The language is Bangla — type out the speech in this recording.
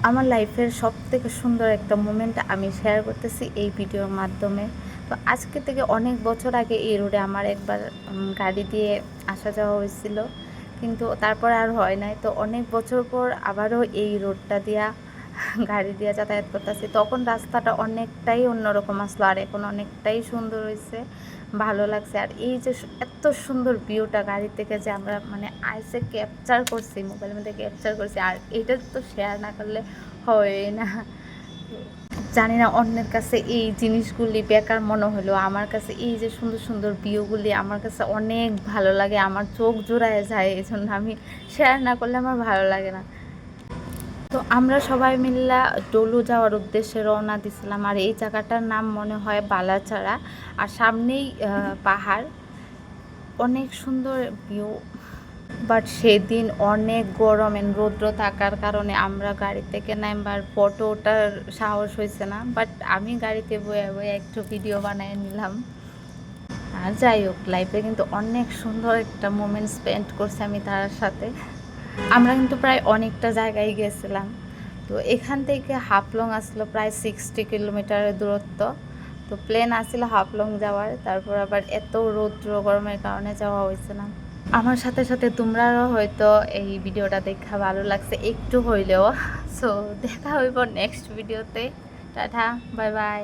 আমার লাইফের সবথেকে সুন্দর একটা মোমেন্ট আমি শেয়ার করতেছি এই ভিডিওর মাধ্যমে। তো আজকে থেকে অনেক বছর আগে এই রোডে আমার একবার গাড়ি দিয়ে আসা যাওয়া হয়েছিল, কিন্তু তারপর আর হয় নাই। তো অনেক বছর পর আবারও এই রোডটা দিয়া গাড়ি দিয়ে যাতায়াত করতেছি। তখন রাস্তাটা অনেকটাই অন্যরকম আসলো, আর এখন অনেকটাই সুন্দর হয়েছে, ভালো লাগছে। আর এই যে এত সুন্দর ভিউটা গাড়ি থেকে যে আমরা মানে আইসে ক্যাপচার করছি, মোবাইলের মধ্যে ক্যাপচার করছি, আর এটা তো শেয়ার না করলে হয় না। জানি না অন্যের কাছে এই জিনিসগুলি বেকার মনে হলো, আমার কাছে এই যে সুন্দর সুন্দর ভিউগুলি আমার কাছে অনেক ভালো লাগে, আমার চোখ জোড়ায় যায়। এই জন্য আমি শেয়ার না করলে আমার ভালো লাগে না। তো আমরা সবাই মিল্লা ডলু যাওয়ার উদ্দেশ্যে রওনা দিছিলাম, আর এই জায়গাটার নাম মনে হয় বালাচাড়া, আর সামনেই পাহাড়, অনেক সুন্দর ভিউ। বাট সেদিন অনেক গরম এন্ড রৌদ্র থাকার কারণে আমরা গাড়ি থেকে নামবার ফটো ওঠার সাহস হয়েছে না। বাট আমি গাড়িতে বয়ে বয়ে একটু ভিডিও বানিয়ে নিলাম। আর যাই হোক, লাইফে কিন্তু অনেক সুন্দর একটা মোমেন্ট স্পেন্ড করছি আমি তার সাথে। আমরা কিন্তু প্রায় অনেকটা জায়গায় গেছিলাম। তো এখান থেকে হাফলং আসলো প্রায় 60 কিলোমিটারের দূরত্ব। তো প্লেন আসছিল হাফলং যাওয়ার, তারপর আবার এত রৌদ্র গরমের কারণে যাওয়া হয়েছে না। আমার সাথে সাথে তোমরাও হয়তো এই ভিডিওটা দেখা ভালো লাগছে একটু হইলেও। সো দেখা হইব নেক্সট ভিডিওতে। Tata, bye bye.